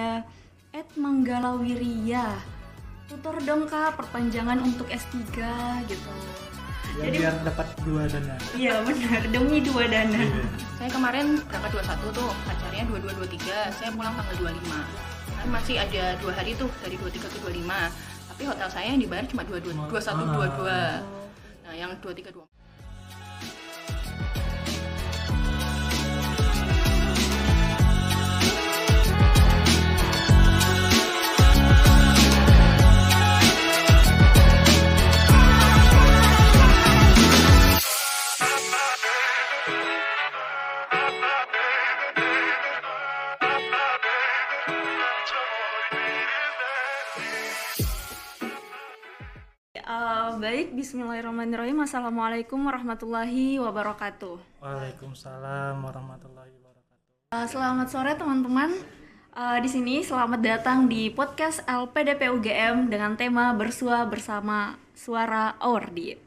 ada @manggalawiria. Tutor dong Kak, perpanjangan untuk S3 gitu. Ya, biar dapat 2 dana. Iya benar, demi 2 dana. Saya kemarin berangkat 21 tuh, acaranya 22-23, saya pulang tanggal 25. Kan masih ada 2 hari tuh, dari 23 ke 25. Tapi hotel saya yang dibayar cuma 21-22. Nah, yang 23-24. Baik, bismillahirrahmanirrahim. Assalamualaikum warahmatullahi wabarakatuh. Waalaikumsalam warahmatullahi wabarakatuh. Selamat sore teman-teman. Di sini selamat datang di podcast LPDP UGM dengan tema Bersua Bersama Suara Awardi.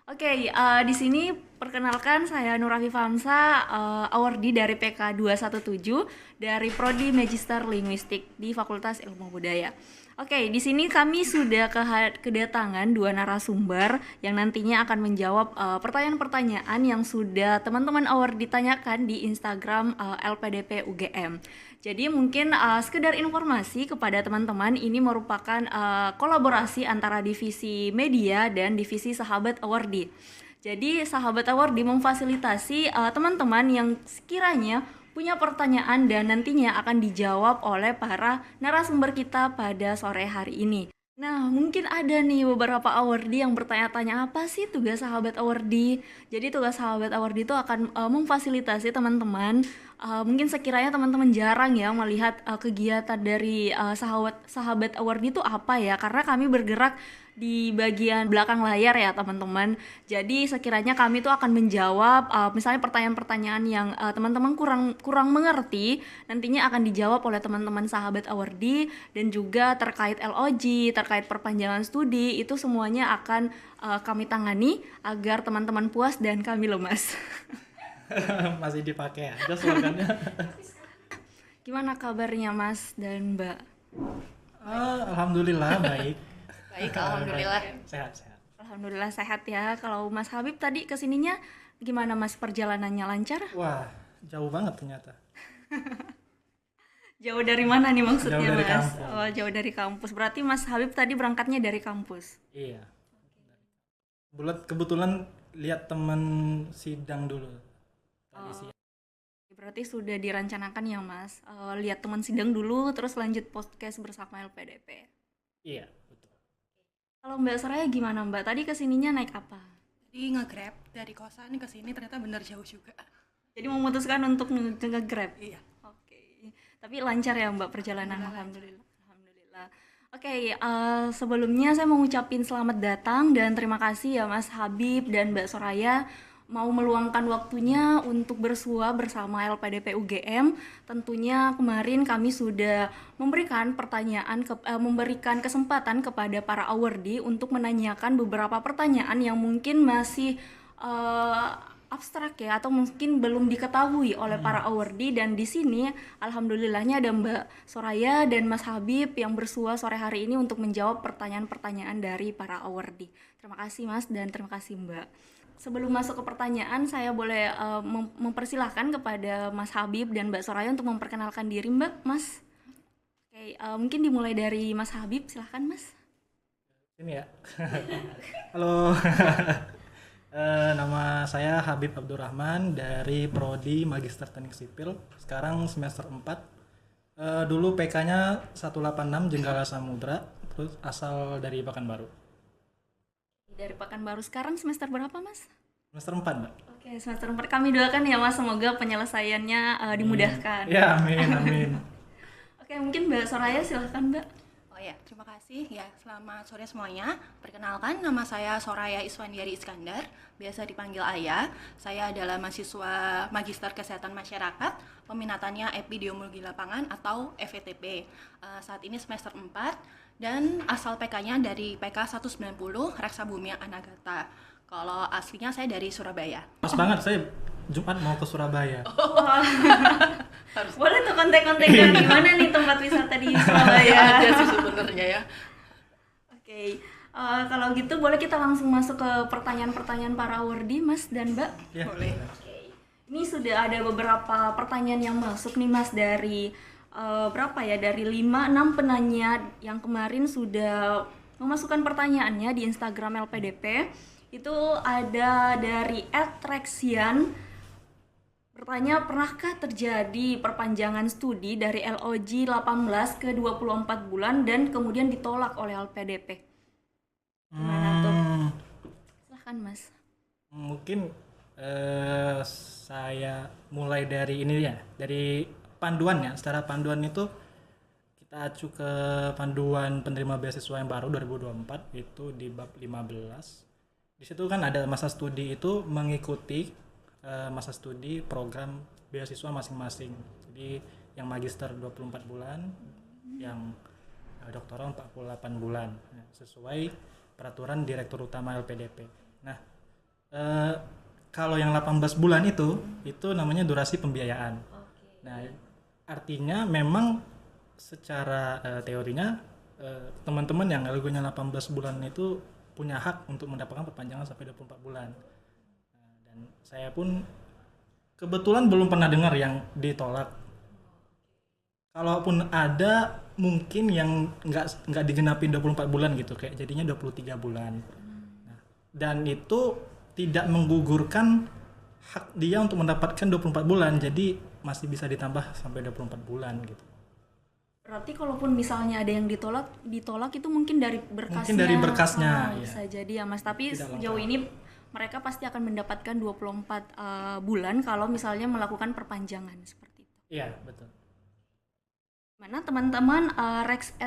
Oke, di sini perkenalkan saya Nur Afifah Hamzah, Awardi dari PK 217 dari Prodi Magister Linguistik di Fakultas Ilmu Budaya. Oke, di sini kami sudah kedatangan 2 narasumber yang nantinya akan menjawab pertanyaan-pertanyaan yang sudah teman-teman Awardi tanyakan di Instagram LPDP UGM. Jadi mungkin sekedar informasi kepada teman-teman, ini merupakan kolaborasi antara divisi media dan divisi Sahabat Awardi. Jadi Sahabat Awardi memfasilitasi teman-teman yang sekiranya punya pertanyaan dan nantinya akan dijawab oleh para narasumber kita pada sore hari ini. Nah, mungkin ada nih beberapa awardi yang bertanya-tanya apa sih tugas Sahabat Awardi. Jadi tugas Sahabat Awardi itu akan memfasilitasi teman-teman. Mungkin sekiranya teman-teman jarang ya melihat kegiatan dari Sahabat Awardi itu apa ya, karena kami bergerak di bagian belakang layar ya teman-teman. Jadi sekiranya kami tuh akan menjawab misalnya pertanyaan-pertanyaan yang teman-teman kurang mengerti, nantinya akan dijawab oleh teman-teman Sahabat Awardi. Dan juga terkait LOG, terkait perpanjangan studi, itu semuanya akan kami tangani agar teman-teman puas dan kami lemas. Masih dipakai aja slogannya. Gimana kabarnya Mas dan Mbak? Alhamdulillah baik. Baik, alhamdulillah. Sehat. Alhamdulillah sehat ya. Kalau Mas Habib tadi kesininya gimana Mas, perjalanannya lancar? Wah, jauh banget ternyata. Jauh dari mana nih maksudnya Jauh dari Mas? kampus. Oh, jauh dari kampus. Berarti Mas Habib tadi berangkatnya dari kampus. Iya. Kebetulan lihat teman sidang dulu. Tadi siang. Berarti sudah direncanakan ya Mas, lihat teman sidang dulu terus lanjut podcast bersama LPDP. Iya, betul. Kalau Mbak Soraya gimana Mbak? Tadi kesininya naik apa? Jadi nge-grab dari kosan ke sini ternyata bener jauh juga. Jadi memutuskan untuk nge-grab? Iya. Oke. Tapi lancar ya Mbak perjalanan? Alhamdulillah. Oke, sebelumnya saya mau ngucapin selamat datang dan terima kasih ya Mas Habib dan Mbak Soraya mau meluangkan waktunya untuk bersua bersama LPDP UGM. Tentunya kemarin kami sudah memberikan memberikan kesempatan kepada para awardi untuk menanyakan beberapa pertanyaan yang mungkin masih abstrak ya, atau mungkin belum diketahui oleh para awardi. Dan di sini alhamdulillahnya ada Mbak Soraya dan Mas Habib yang bersua sore hari ini untuk menjawab pertanyaan-pertanyaan dari para awardi. Terima kasih Mas dan terima kasih Mbak. Sebelum masuk ke pertanyaan, saya boleh mempersilahkan kepada Mas Habib dan Mbak Soraya untuk memperkenalkan diri Mbak, Mas. Oke, mungkin dimulai dari Mas Habib, silahkan Mas. Ini ya. Halo. Nama saya Habib Abdurrahman dari Prodi Magister Teknik Sipil. Sekarang semester 4. Dulu PK-nya 186 Jenggala Samudra, terus asal dari Pekanbaru. Dari Pekanbaru. Sekarang semester berapa Mas? Semester 4 Mbak. Oke, semester 4. Kami doakan ya Mas, semoga penyelesaiannya dimudahkan. Ya, amin. Oke, mungkin Mbak Soraya silahkan Mbak. Oh ya, terima kasih ya. Selamat sore semuanya. Perkenalkan, nama saya Soraya Iswandiari Iskandar, biasa dipanggil Ayah. Saya adalah mahasiswa Magister Kesehatan Masyarakat, peminatannya Epidemiologi Lapangan atau FETP. Saat ini semester 4 dan asal PK-nya dari PK 190 Reksa Bumi Anagata. Kalau aslinya saya dari Surabaya. Pas banget, saya Jumat mau ke Surabaya. Boleh tuh kontak-kontaknya di mana nih tempat wisata di Surabaya? Ada sih sebenarnya ya. Oke, kalau gitu boleh kita langsung masuk ke pertanyaan-pertanyaan para awardee, Mas dan Mbak. Ya, Boleh. Oke, ini sudah ada beberapa pertanyaan yang masuk nih Mas dari berapa ya? Dari 5-6 penanya yang kemarin sudah memasukkan pertanyaannya di Instagram LPDP. Itu ada dari @rexian bertanya, pernahkah terjadi perpanjangan studi dari LOG 18 ke 24 bulan dan kemudian ditolak oleh LPDP? Gimana tuh? Silahkan Mas. Mungkin saya mulai dari ini ya, dari panduan ya. Secara panduan itu kita acu ke panduan penerima beasiswa yang baru 2024 itu di bab 15. Di situ kan ada masa studi itu mengikuti masa studi program beasiswa masing-masing. Jadi yang magister 24 bulan, yang doktoral 48 bulan, sesuai peraturan Direktur Utama LPDP. Nah, kalau yang 18 bulan itu namanya durasi pembiayaan. Nah, artinya memang secara teorinya teman-teman yang LG-nya 18 bulan itu punya hak untuk mendapatkan perpanjangan sampai 24 bulan. Dan saya pun kebetulan belum pernah dengar yang ditolak. Kalaupun ada, mungkin yang nggak digenapin 24 bulan gitu, kayak jadinya 23 bulan. Nah, dan itu tidak menggugurkan hak dia untuk mendapatkan 24 bulan, jadi masih bisa ditambah sampai 24 bulan gitu. Berarti kalaupun misalnya ada yang ditolak itu mungkin dari berkasnya. Mungkin dari berkasnya, ya. Bisa jadi ya Mas, tapi Tidak sejauh lengkap. ini mereka pasti akan mendapatkan 24 bulan kalau misalnya melakukan perpanjangan seperti itu. Iya, betul. Mana teman-teman,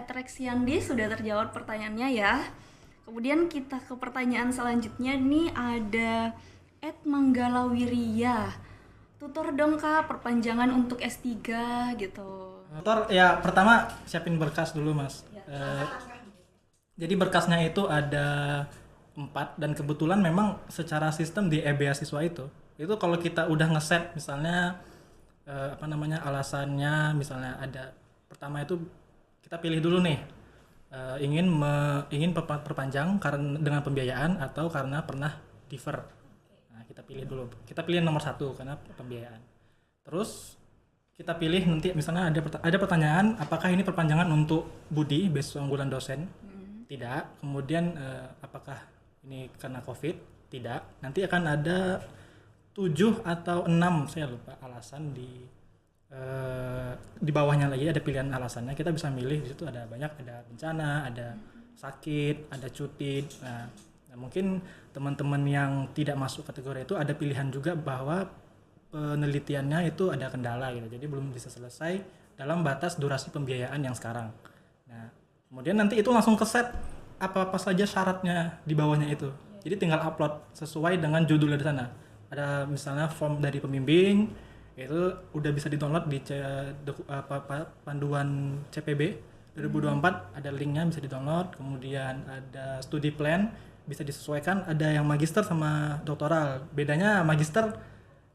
Rexiandi sudah terjawab pertanyaannya ya. Kemudian kita ke pertanyaan selanjutnya nih, ada @manggalawiria. Tutor dong Kak perpanjangan untuk S3 gitu. Tutor ya, pertama siapin berkas dulu Mas. Jadi berkasnya itu ada 4 dan kebetulan memang secara sistem di beasiswa itu kalau kita udah ngeset misalnya alasannya, misalnya ada pertama itu kita pilih dulu nih, ingin perpanjang karena dengan pembiayaan atau karena pernah defer. Nah, kita pilih nomor 1 karena pembiayaan. Terus kita pilih nanti misalnya ada pertanyaan, apakah ini perpanjangan untuk Budi beasiswa unggulan dosen? Tidak. Kemudian apakah ini karena COVID? Tidak. Nanti akan ada 7 atau 6, saya lupa, alasan di bawahnya lagi ada pilihan alasannya. Kita bisa milih, di situ ada banyak, ada bencana, ada sakit, ada cuti. Nah, mungkin teman-teman yang tidak masuk kategori itu ada pilihan juga bahwa penelitiannya itu ada kendala gitu. Jadi belum bisa selesai dalam batas durasi pembiayaan yang sekarang. Nah, kemudian nanti itu langsung keset apa-apa saja syaratnya di bawahnya itu. Jadi tinggal upload sesuai dengan judulnya di sana. Ada misalnya form dari pembimbing, itu udah bisa di-download di panduan CPB 2024, ada linknya bisa di-download. Kemudian ada studi plan bisa disesuaikan, ada yang magister sama doktoral. Bedanya magister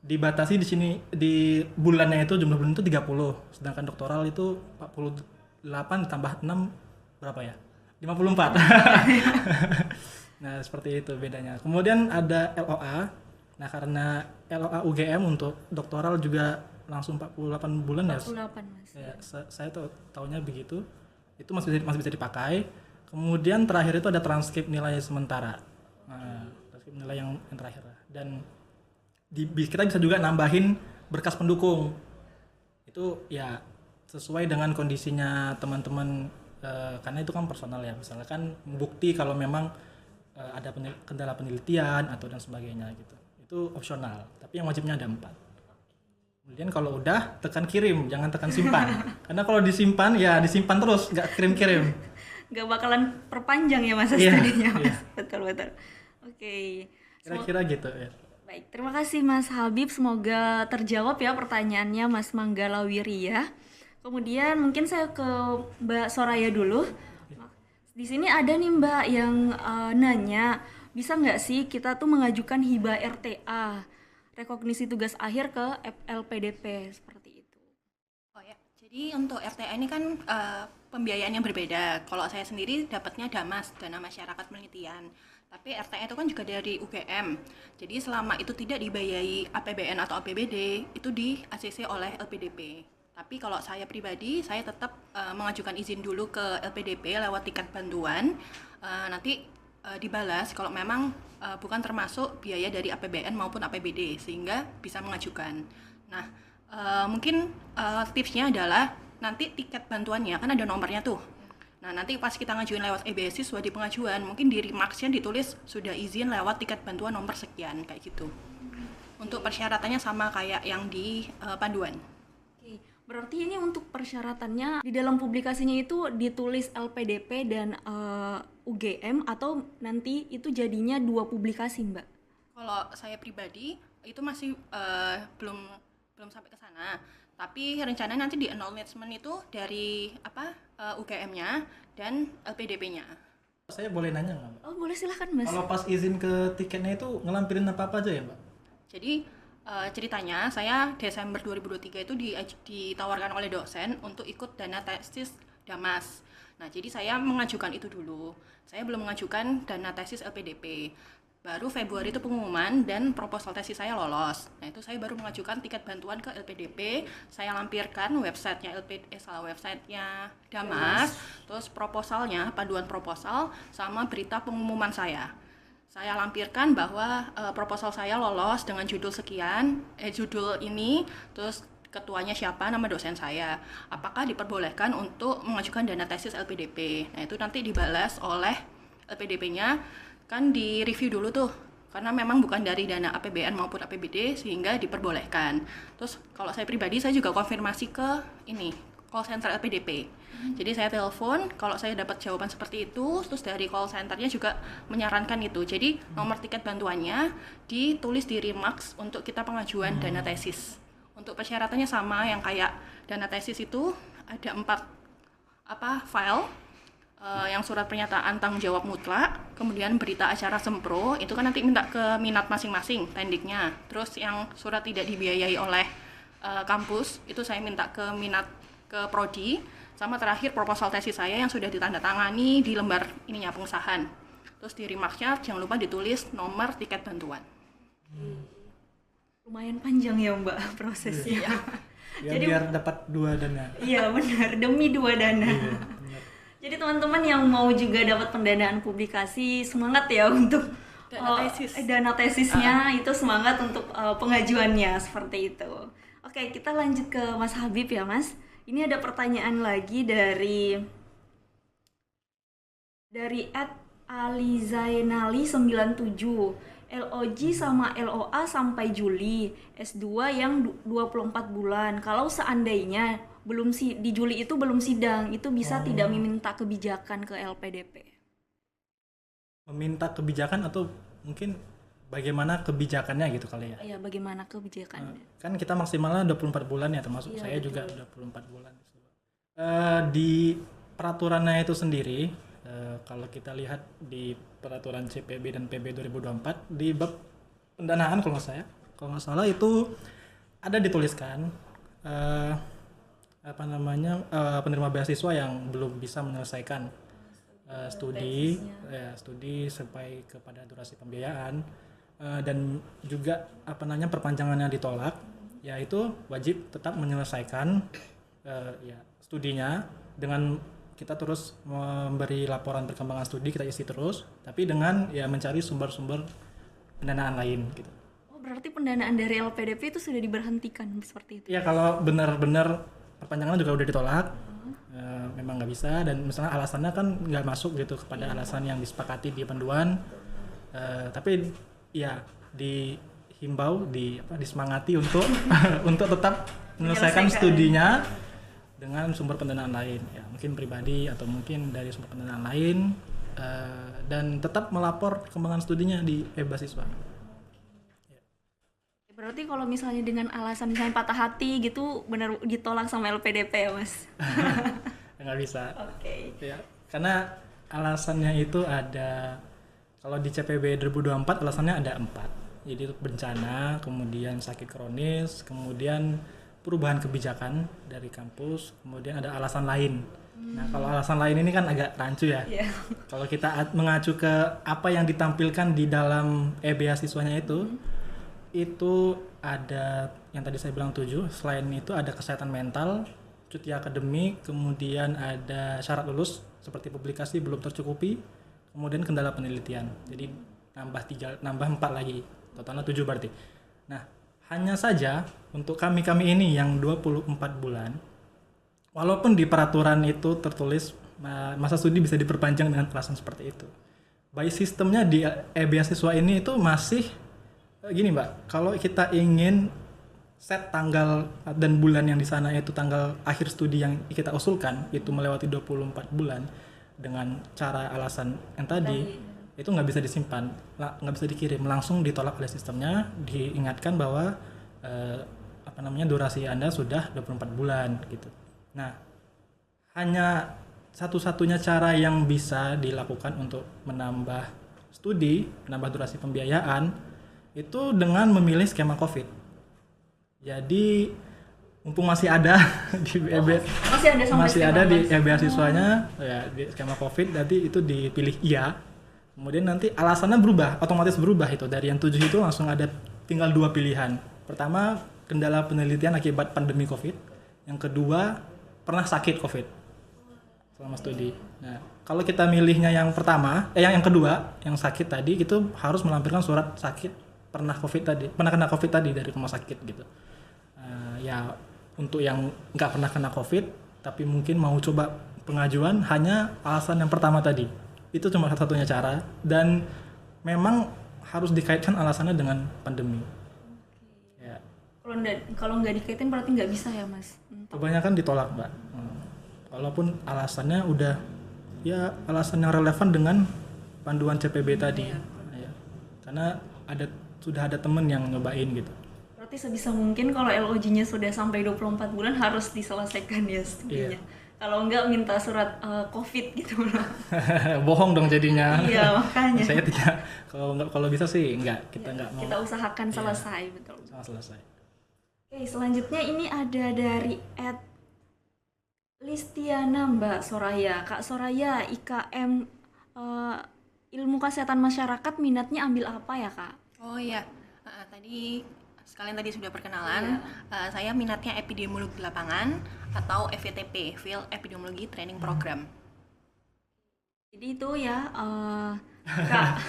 dibatasi di sini di bulannya itu jumlah bulan itu 30, sedangkan doktoral itu 48 ditambah 6 berapa ya? 54. Nah, seperti itu bedanya. Kemudian ada LOA. Nah, karena LOA UGM untuk doktoral juga langsung 48 bulan 48 Mas. ya. Saya tahunya begitu. Itu masih bisa dipakai. Kemudian terakhir itu ada transkrip nilai sementara. Nah, transkrip nilai yang terakhir. Dan kita bisa juga nambahin berkas pendukung. Itu ya sesuai dengan kondisinya teman-teman, karena itu kan personal ya. Misalkan bukti kalau memang ada kendala penelitian atau dan sebagainya gitu. Itu opsional, tapi yang wajibnya ada 4. Kemudian kalau udah tekan kirim, jangan tekan simpan. Karena kalau disimpan ya disimpan terus, nggak kirim-kirim. Nggak bakalan perpanjang ya masa Iya, studinya Mas. iya. Betul. Oke. Kira-kira gitu ya. Baik, terima kasih Mas Habib. Semoga terjawab ya pertanyaannya Mas Manggalawiri ya. Kemudian mungkin saya ke Mbak Soraya dulu. Di sini ada nih Mbak yang nanya, bisa nggak sih kita tuh mengajukan hibah RTA, rekognisi tugas akhir ke LPDP seperti itu? Jadi untuk RTA ini kan pembiayaan yang berbeda. Kalau saya sendiri dapatnya DAMAS, Dana Masyarakat Penelitian. Tapi RTA itu kan juga dari UGM. Jadi selama itu tidak dibiayai APBN atau APBD, itu di ACC oleh LPDP. Tapi kalau saya pribadi, saya tetap mengajukan izin dulu ke LPDP lewat tiket bantuan. Nanti dibalas kalau memang bukan termasuk biaya dari APBN maupun APBD, sehingga bisa mengajukan. Nah, mungkin tipsnya adalah nanti tiket bantuannya kan ada nomornya tuh. Nah, nanti pas kita ngajuin lewat e-beasiswa di pengajuan, mungkin di remarks-nya ditulis sudah izin lewat tiket bantuan nomor sekian, kayak gitu. Untuk persyaratannya sama kayak yang di panduan. Oke, berarti ini untuk persyaratannya di dalam publikasinya itu ditulis LPDP dan UGM atau nanti itu jadinya 2 publikasi, Mbak? Kalau saya pribadi itu masih belum sampai ke sana. Tapi rencananya nanti di acknowledgement itu dari UGM-nya dan LPDP-nya. Saya boleh nanya nggak, Mbak? Oh, boleh, silahkan, Mas. Kalau pas izin ke tiketnya itu ngelampirin apa aja ya, Mbak? Jadi ceritanya saya Desember 2023 itu ditawarkan oleh dosen untuk ikut dana tesis DAMAS. Nah, jadi saya mengajukan itu dulu. Saya belum mengajukan dana tesis LPDP. Baru Februari itu pengumuman dan proposal tesis saya lolos. Nah, itu saya baru mengajukan tiket bantuan ke LPDP. Saya lampirkan websitenya websitenya DAMAS, terus proposalnya, panduan proposal sama berita pengumuman saya. Saya lampirkan bahwa proposal saya lolos dengan judul sekian, judul ini, terus ketuanya siapa, nama dosen saya. Apakah diperbolehkan untuk mengajukan dana tesis LPDP? Nah, itu nanti dibalas oleh LPDP-nya. Kan di-review dulu tuh, karena memang bukan dari dana APBN maupun APBD sehingga diperbolehkan. Terus kalau saya pribadi, saya juga konfirmasi ke call center LPDP. Jadi saya telepon, kalau saya dapat jawaban seperti itu, terus dari call centernya juga menyarankan itu. Jadi nomor tiket bantuannya ditulis di remarks untuk kita pengajuan dana tesis. Untuk persyaratannya sama yang kayak dana tesis itu ada 4 file. Yang surat pernyataan tanggung jawab mutlak, kemudian berita acara sempro, itu kan nanti minta ke minat masing-masing tendiknya. Terus yang surat tidak dibiayai oleh kampus, itu saya minta ke minat ke prodi, sama terakhir proposal tesis saya yang sudah ditandatangani di lembar pengesahan. Terus di remarks-nya jangan lupa ditulis nomor tiket bantuan. Lumayan panjang ya, Mbak, prosesnya. Jadi biar dapat 2 dana. Iya, benar, demi 2 dana. Iya, Jadi teman-teman yang mau juga dapat pendanaan publikasi, semangat ya untuk dana tesisnya, itu semangat untuk pengajuannya, seperti itu. Oke, kita lanjut ke Mas Habib ya, Mas. Ini ada pertanyaan lagi dari @alizainali97. LOG sama LOA sampai Juli, S2 yang 24 bulan. Kalau seandainya di Juli itu belum sidang, itu bisa tidak meminta kebijakan ke LPDP? Meminta kebijakan atau mungkin bagaimana kebijakannya gitu kali ya? Iya, bagaimana kebijakannya? Kan kita maksimalnya 24 bulan ya, termasuk Iya, saya betul. juga 24 bulan. Di peraturannya itu sendiri, kalau kita lihat di peraturan CPB dan PB 2024 di bab pendanaan kalau nggak salah itu ada dituliskan penerima beasiswa yang belum bisa menyelesaikan studi sampai kepada durasi pembiayaan dan juga perpanjangannya ditolak, yaitu wajib tetap menyelesaikan studinya dengan kita terus memberi laporan perkembangan studi, kita isi terus, tapi dengan mencari sumber-sumber pendanaan lain gitu. Oh, berarti pendanaan dari LPDP itu sudah diberhentikan seperti itu? Ya, kalau benar-benar perpanjangan juga udah ditolak, memang nggak bisa, dan misalnya alasannya kan nggak masuk gitu kepada alasan yang disepakati di panduan, tapi ya dihimbau, disemangati untuk untuk tetap menyelesaikan studinya dengan sumber pendanaan lain, ya mungkin pribadi atau mungkin dari sumber pendanaan lain, dan tetap melapor perkembangan studinya di beasiswa. Berarti kalau misalnya dengan alasan misalnya patah hati gitu, benar ditolak sama LPDP ya, Mas? Nggak bisa. Oke. Ya, karena alasannya itu ada, kalau di CPB 2024 alasannya ada 4. Jadi itu bencana, kemudian sakit kronis, kemudian perubahan kebijakan dari kampus, kemudian ada alasan lain. Nah, kalau alasan lain ini kan agak rancu ya. Iya. Kalau kita mengacu ke apa yang ditampilkan di dalam beasiswanya itu ada yang tadi saya bilang 7. Selain itu ada kesehatan mental, cuti akademik, kemudian ada syarat lulus seperti publikasi belum tercukupi, kemudian kendala penelitian. Jadi nambah 4 lagi. Totalnya 7 berarti. Nah, hanya saja untuk kami ini yang 24 bulan, walaupun di peraturan itu tertulis masa studi bisa diperpanjang dengan alasan seperti itu. By sistemnya di beasiswa ini itu masih gini Mbak, kalau kita ingin set tanggal dan bulan yang di sana itu tanggal akhir studi yang kita usulkan itu melewati 24 bulan dengan cara alasan yang tadi itu nggak bisa disimpan, nggak bisa dikirim, langsung ditolak oleh sistemnya, diingatkan bahwa durasi Anda sudah 24 bulan gitu. Nah, hanya satu-satunya cara yang bisa dilakukan untuk menambah studi, menambah durasi pembiayaan itu dengan memilih skema COVID. Jadi mumpung masih ada di masih ada di beasiswanya ya di skema COVID, nanti itu dipilih iya. Kemudian nanti alasannya berubah, otomatis berubah itu. Dari yang 7 itu langsung ada tinggal 2 pilihan. Pertama, kendala penelitian akibat pandemi COVID. Yang kedua, pernah sakit COVID selama studi. Nah, kalau kita milihnya yang pertama, yang kedua, yang sakit tadi itu harus melampirkan surat sakit pernah kena COVID tadi dari rumah sakit gitu. Ya untuk yang nggak pernah kena COVID tapi mungkin mau coba pengajuan, hanya alasan yang pertama tadi. Itu cuma satu-satunya cara dan memang harus dikaitkan alasannya dengan pandemi. Ya. Kalau nggak dikaitin berarti nggak bisa ya Mas? Kebanyakan ditolak Mbak. Walaupun alasannya udah ya alasan yang relevan dengan panduan CPB tadi. Ya. Karena sudah ada temen yang nyobain gitu. Berarti sebisa mungkin kalau LOG-nya sudah sampai 24 bulan harus diselesaikan ya studinya. Yeah. Kalau enggak minta surat COVID gitu loh. Bohong dong jadinya. Iya, makanya. Saya tidak, kalau bisa sih enggak, kita enggak mau. Kita usahakan selesai, betul. Selesai. Oke, selanjutnya ini ada dari Listiana Mbak Soraya. Kak Soraya, IKM Ilmu Kesehatan Masyarakat minatnya ambil apa ya Kak? Oh iya, sekalian tadi sudah perkenalan. Saya minatnya epidemiologi lapangan atau FETP, Field Epidemiology Training Program. Jadi itu ya Kak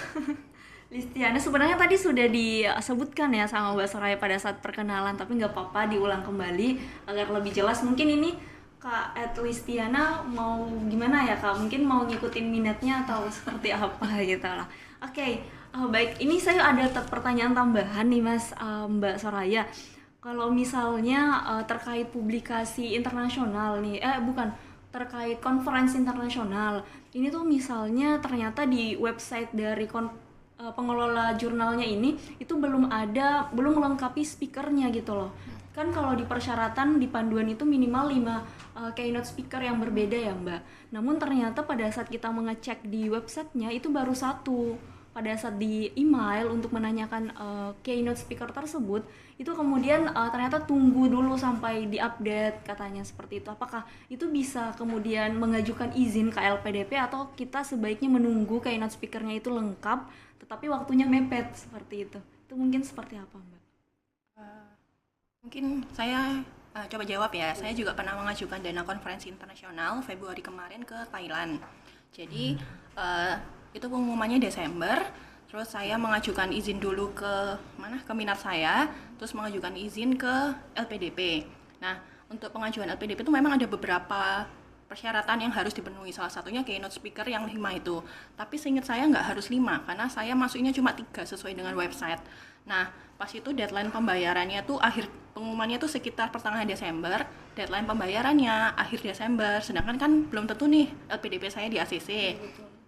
Listiana, sebenarnya tadi sudah disebutkan ya sama Mbak Soraya pada saat perkenalan, tapi nggak apa-apa diulang kembali agar lebih jelas. Mungkin ini Kak Listiana mau gimana ya Kak? Mungkin mau ngikutin minatnya atau seperti apa gitu lah. Oke. Baik, ini saya ada pertanyaan tambahan nih Mas Mbak Soraya. Kalau misalnya terkait publikasi internasional nih, terkait konferensi internasional, ini tuh misalnya ternyata di website dari pengelola jurnalnya ini itu belum melengkapi speakernya gitu loh. Kan kalau di persyaratan di panduan itu minimal 5 keynote speaker yang berbeda ya Mbak. Namun ternyata pada saat kita mengecek di websitenya itu baru 1. Pada saat di email untuk menanyakan keynote speaker tersebut, itu kemudian ternyata tunggu dulu sampai diupdate katanya seperti itu. Apakah itu bisa kemudian mengajukan izin ke LPDP atau kita sebaiknya menunggu keynote speakernya itu lengkap tetapi waktunya mepet seperti itu? Itu mungkin seperti apa Mbak? Mungkin saya coba jawab ya. Saya juga pernah mengajukan dana konferensi internasional Februari kemarin ke Thailand. Jadi itu pengumumannya Desember, terus saya mengajukan izin dulu ke minat saya, terus mengajukan izin ke LPDP. Nah, untuk pengajuan LPDP itu memang ada beberapa persyaratan yang harus dipenuhi, salah satunya keynote speaker yang 5 itu. Tapi seingat saya nggak harus 5, karena saya masuknya cuma 3 sesuai dengan website. Nah, pas itu deadline pembayarannya tuh pengumumannya tuh sekitar pertengahan Desember, deadline pembayarannya akhir Desember, sedangkan kan belum tentu nih LPDP saya di ACC.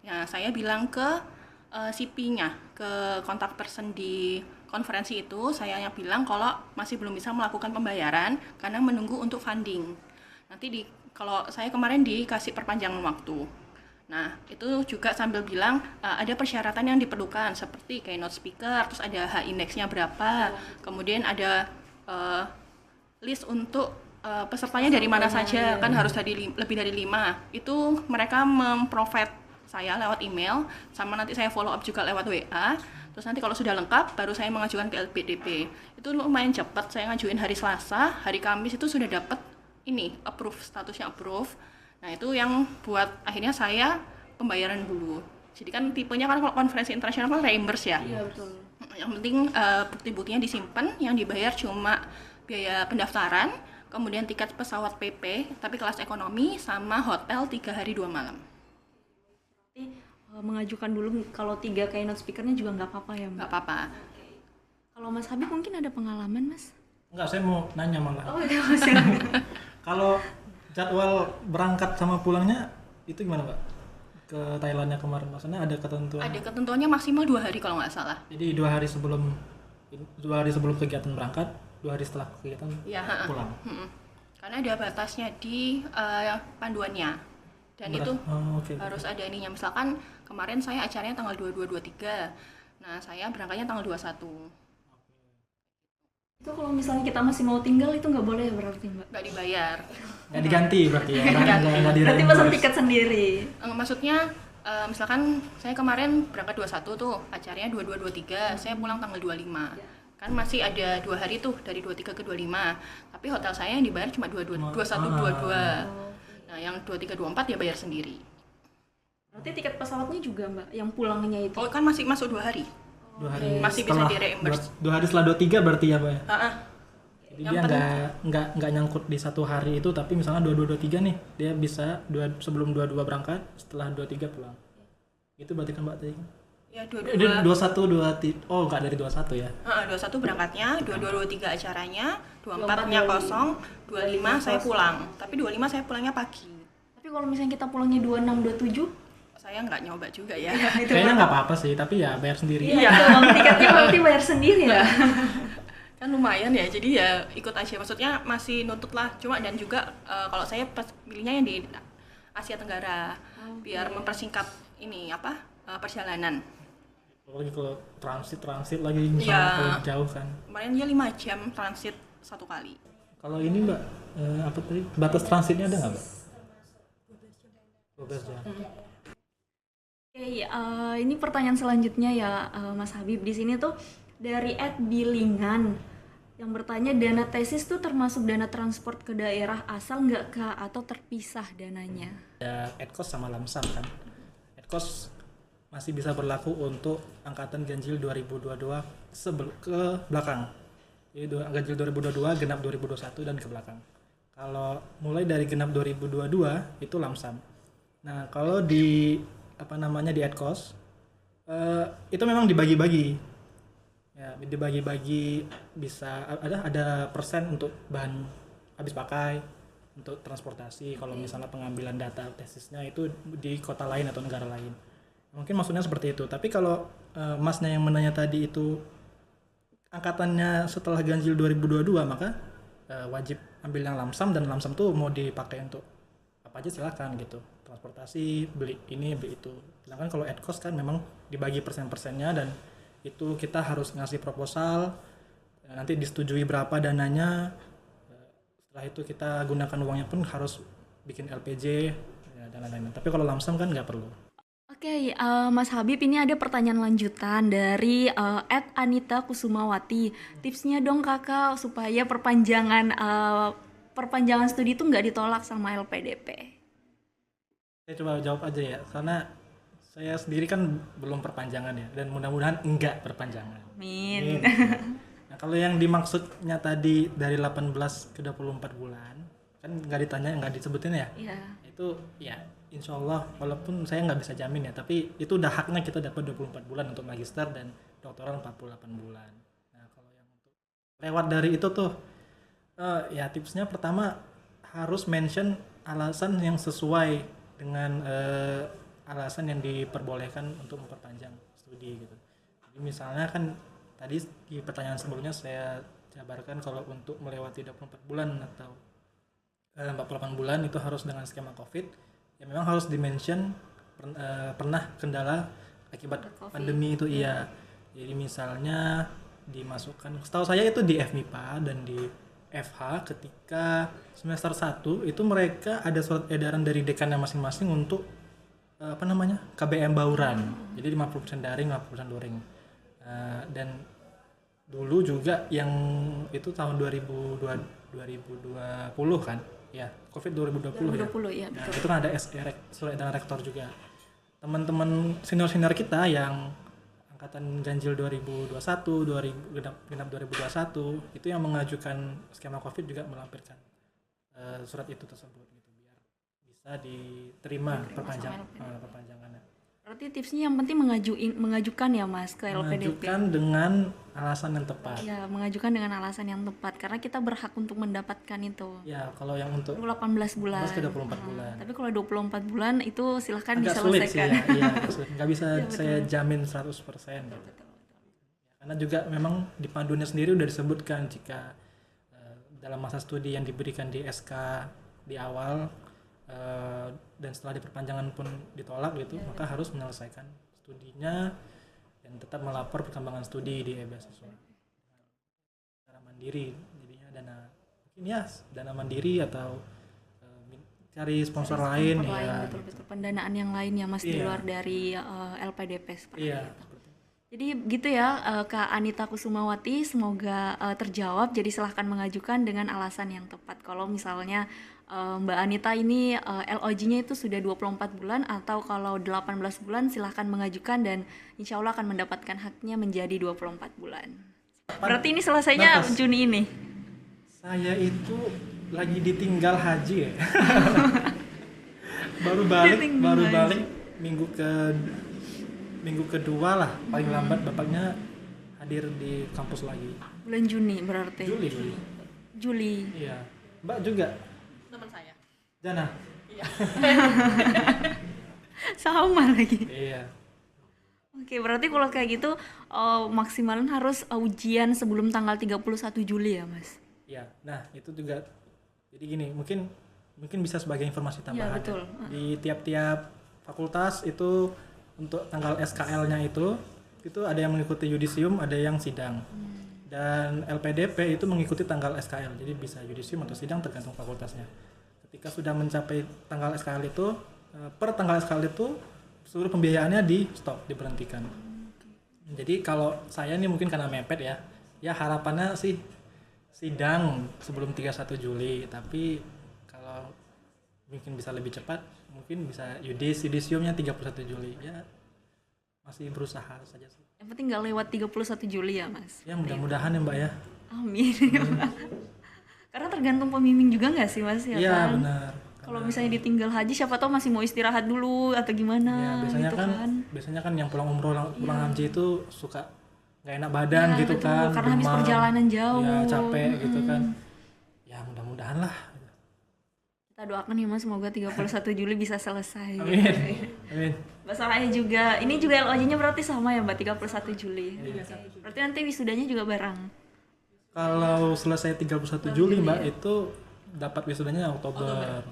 Ya, saya bilang ke CP-nya, ke kontak person di konferensi itu, saya yang bilang kalau masih belum bisa melakukan pembayaran karena menunggu untuk funding. Nanti kalau saya kemarin dikasih perpanjangan waktu. Nah, itu juga sambil bilang ada persyaratan yang diperlukan seperti keynote speaker, terus ada H-index-nya berapa, kemudian ada list untuk pesertanya dari mana saja, kan harus lebih dari 5. Itu mereka memprovide saya lewat email, sama nanti saya follow up juga lewat WA. Terus nanti kalau sudah lengkap, baru saya mengajukan ke LPDP. Itu lumayan cepat, saya ngajuin hari Selasa, hari Kamis itu sudah dapat ini, approve, statusnya approve. Nah itu yang buat akhirnya saya pembayaran dulu. Jadi kan tipenya kan kalau konferensi internasional kan reimburse ya. Iya betul. Yang penting bukti-buktinya disimpan, yang dibayar cuma biaya pendaftaran, kemudian tiket pesawat PP, tapi kelas ekonomi, sama hotel 3 hari 2 malam. Berarti mengajukan dulu kalau 3 keynote speakernya juga nggak apa-apa ya Mbak? Nggak apa-apa. Kalau Mas Habib mungkin ada pengalaman Mas? Enggak, saya mau nanya malah. Oh iya Mas. Kalau jadwal berangkat sama pulangnya itu gimana Mbak? Ke Thailandnya kemarin, maksudnya ada ketentuan? Ada ketentuannya maksimal 2 hari kalau nggak salah. Jadi 2 hari sebelum kegiatan berangkat, 2 hari setelah kegiatan Ya, pulang. Karena ada batasnya di panduannya. Dan itu okay. harus ada ininya. Misalkan kemarin saya acaranya tanggal 22-23. Nah, saya berangkatnya tanggal 21. Itu kalau misalnya kita masih mau tinggal itu nggak boleh ya berarti Mbak? Nggak dibayar. Nggak diganti berarti ya? Berarti pesan tiket sendiri? Maksudnya misalkan saya kemarin berangkat 21 tuh, acaranya 22-23, saya pulang tanggal 25. Kan masih ada 2 hari tuh, dari 23 ke 25. Tapi hotel saya yang dibayar cuma 21-22. Nah, yang 23-24 ya bayar sendiri. Berarti tiket pesawatnya juga Mbak, yang pulangnya itu? Oh, kan masih masuk 2 hari. 2 hari Masih bisa di-reimburse. 2 hari setelah 23 berarti ya Pak ya? Jadi Yang dia nggak nyangkut di 1 hari itu, tapi misalnya 22-23 nih, dia bisa sebelum 22 berangkat, setelah 23 pulang. Itu berarti kan Mbak tadi? Ya, 21 oh nggak dari 21 ya? 21 berangkatnya, 22-23 acaranya, 24-nya kosong, 25 saya pulang. Tapi 25 saya pulangnya pagi. Tapi kalau misalnya kita pulangnya 26-27? Saya nggak nyoba juga ya. Kayaknya nggak apa-apa sih, tapi ya bayar sendiri. Iya, tiketnya berarti bayar sendiri ya? Kan lumayan ya, jadi ya ikut aja. Maksudnya masih nuntut lah. Cuma dan juga kalau saya pilihnya yang di Asia Tenggara, biar mempersingkat ini perjalanan. Apalagi kalau transit lagi misalnya kalau jauh kan. Kemarin dia 5 jam transit 1 kali. Kalau ini Mbak, apa tadi? Batas transitnya ada nggak Mbak? 12 jam. Oke, ini pertanyaan selanjutnya ya Mas Habib. Di sini tuh dari @bilingan yang bertanya, dana tesis tuh termasuk dana transport ke daerah asal nggak Kak, atau terpisah dananya? Ya, Edkos sama Lamsam kan. Edkos masih bisa berlaku untuk angkatan ganjil 2022 ke belakang. Jadi ganjil 2022, genap 2021 dan ke belakang. Kalau mulai dari genap 2022 itu Lamsam. Nah, kalau di di Edkos itu memang dibagi-bagi. Ya, dibagi-bagi, bisa ada persen untuk bahan habis pakai, untuk transportasi. Kalau misalnya pengambilan data tesisnya itu di kota lain atau negara lain. Mungkin maksudnya seperti itu. Tapi kalau Masnya yang menanya tadi itu angkatannya setelah ganjil 2022, maka wajib ambil yang Lamsam, dan Lamsam tuh mau dipakai untuk apa aja silakan gitu. Transportasi, beli ini, beli itu. Sedangkan kalau Edkos kan memang dibagi persen-persennya, dan itu kita harus ngasih proposal, nanti disetujui berapa dananya. Setelah itu kita gunakan uangnya pun harus bikin LPJ dan lain-lain. Tapi kalau Lamsam kan nggak perlu. Oke, Mas Habib, ini ada pertanyaan lanjutan dari @Anita Kusumawati. Tipsnya dong Kakak supaya perpanjangan studi itu nggak ditolak sama LPDP. Saya coba jawab aja ya, karena saya sendiri kan belum perpanjangan ya, dan mudah-mudahan enggak perpanjangan. Amin. Nah, kalau yang dimaksudnya tadi dari 18 ke 24 bulan, kan nggak disebutin ya? Iya. Itu ya insya Allah, walaupun saya nggak bisa jamin ya, tapi itu udah haknya kita dapat 24 bulan untuk magister, dan doktoral 48 bulan. Nah, kalau yang untuk lewat dari itu tuh, ya tipsnya pertama harus mention alasan yang sesuai dengan alasan yang diperbolehkan untuk memperpanjang studi gitu. Jadi misalnya kan tadi di pertanyaan sebelumnya saya jabarkan kalau untuk melewati 24 bulan atau 48 bulan itu harus dengan skema COVID. Ya memang harus dimention pernah kendala akibat pandemi itu, iya. Jadi misalnya dimasukkan, setahu saya itu di FMIPA dan di FH ketika semester 1 itu mereka ada surat edaran dari dekannya masing-masing untuk KBM bauran. Jadi 50% daring, 50% luring. Dan dulu juga yang itu tahun 2020 kan? Ya, Covid 2020 ya. 2020 ya, Nah, betul. itu kan ada surat edaran rektor juga. Teman-teman senior-senior kita yang angkatan ganjil 2021, genap 2021 itu yang mengajukan skema Covid juga melampirkan surat itu tersebut gitu biar bisa diterima perpanjangannya. Berarti tipsnya yang penting mengajukan ya Mas ke LPDP. Mengajukan dengan alasan yang tepat. Ya, mengajukan dengan alasan yang tepat karena kita berhak untuk mendapatkan itu. Ya, kalau yang untuk 18 bulan. ke 24 bulan. Tapi kalau 24 bulan itu silahkan Agak sulit sih diselesaikan. ya. Iya, agak sulit. Nggak bisa saya jamin 100% gitu. Karena juga memang di panduannya sendiri udah disebutkan jika dalam masa studi yang diberikan di SK di awal dan setelah diperpanjangan pun ditolak gitu, maka harus menyelesaikan studinya dan tetap melapor perkembangan studi di beasiswa secara mandiri. Jadinya dana mandiri atau cari sponsor lain ya. Betul. Pendanaan yang lain ya Mas di Iya. luar dari LPDP seperti Iya. itu. Jadi gitu ya Kak Anita Kusumawati, semoga terjawab. Jadi silahkan mengajukan dengan alasan yang tepat. Kalau misalnya Mbak Anita ini LOG-nya itu sudah 24 bulan atau kalau 18 bulan silahkan mengajukan dan insya Allah akan mendapatkan haknya menjadi 24 bulan. Berarti ini selesainya Nafas. Juni ini? Saya itu lagi ditinggal haji ya. baru balik minggu kedua lah paling lambat bapaknya hadir di kampus lagi. Bulan Juni berarti? Juli. Iya. Mbak juga? Teman saya. Jana? Sama lagi. Iya. Oke, berarti kalau kayak gitu maksimalnya harus ujian sebelum tanggal 31 Juli ya, Mas? Iya. Nah, itu juga jadi gini, mungkin bisa sebagai informasi tambahan. Iya, betul. Di tiap-tiap fakultas itu untuk tanggal SKL-nya itu ada yang mengikuti yudisium, ada yang sidang. Dan LPDP itu mengikuti tanggal SKL. Jadi bisa yudisium atau sidang tergantung fakultasnya. Ketika sudah mencapai tanggal SKL itu, per tanggal SKL itu seluruh pembiayaannya di stop, diberhentikan. Jadi kalau saya nih mungkin karena mepet ya harapannya sih sidang sebelum 31 Juli, tapi kalau mungkin bisa lebih cepat, mungkin bisa yudisiumnya 31 Juli. Ya masih berusaha saja sih. Yang penting nggak lewat 31 Juli ya, Mas? Ya mudah-mudahan ya Mbak ya. Amin. Karena tergantung pembimbing juga nggak sih, Mas? Ya Iya kan? benar. Kalau misalnya ditinggal haji, siapa tahu masih mau istirahat dulu atau gimana? Ya, biasanya gitu biasanya kan yang pulang umroh pulang haji itu suka nggak enak badan Ya, gitu betul. kan. Karena habis demam, perjalanan jauh. Ya capek gitu kan. Ya mudah-mudahan lah. Kita doakan ya Mas, semoga 31 Juli bisa selesai. Amin. Mbak Soraya juga, ini juga LOJ-nya berarti sama ya Mbak, 31 Juli. Berarti nanti wisudanya juga bareng. Kalau selesai 31 Juli Mbak itu dapat wisudanya Oktober.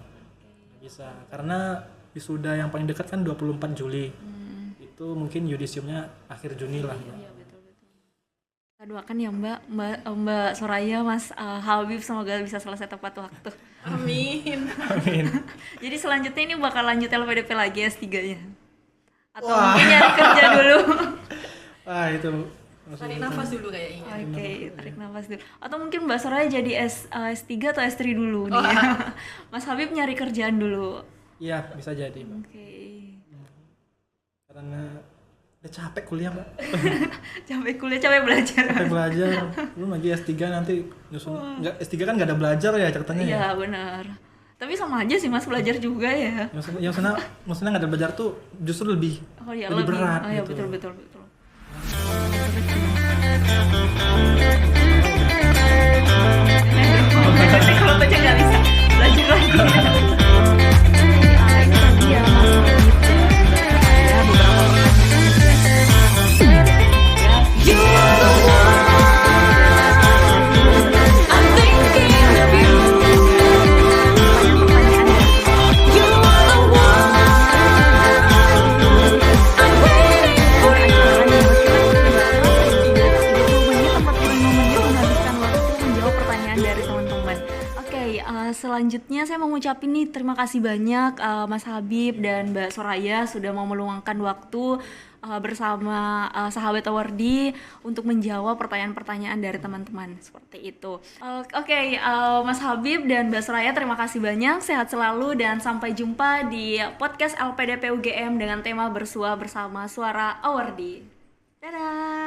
Bisa, karena wisuda yang paling dekat kan 24 Juli. Itu mungkin yudisiumnya akhir Juni lah. Mbak. Iya betul. Kita doakan ya Mbak Soraya, Mas Habib semoga bisa selesai tepat waktu. Amin. Amin. Jadi selanjutnya ini bakal lanjut LPDP lagi S3-nya? Atau mungkin nyari kerja dulu? Wah itu Tarik nafas dulu kayaknya. Oke, tarik nafas dulu. Atau mungkin Mbak Soraya jadi S3 atau S3 dulu nih. Mas Habib nyari kerjaan dulu. iya bisa jadi Mbak. Oke. Karena udah capek kuliah Mbak. Capek kuliah, capek belajar. Capek belajar. Belum lagi S3 nanti nyusun. Enggak, S3 kan nggak ada belajar ya ceritanya ya. Iya benar. Tapi sama aja sih Mas, belajar juga ya. Maksudnya nggak ada belajar tuh justru lebih Iya, lebih berat Oh iya gitu. betul. Kalau baca nggak bisa belajar lagi. Ini tadi ya Mas Habib ya beberapa selanjutnya saya mau ngucapin nih terima kasih banyak Mas Habib dan Mbak Soraya sudah mau meluangkan waktu bersama sahabat Awardi untuk menjawab pertanyaan-pertanyaan dari teman-teman seperti itu. Oke, Mas Habib dan Mbak Soraya terima kasih banyak, sehat selalu dan sampai jumpa di podcast LPDP UGM dengan tema Bersua Bersama Suara Awardi. Dadah.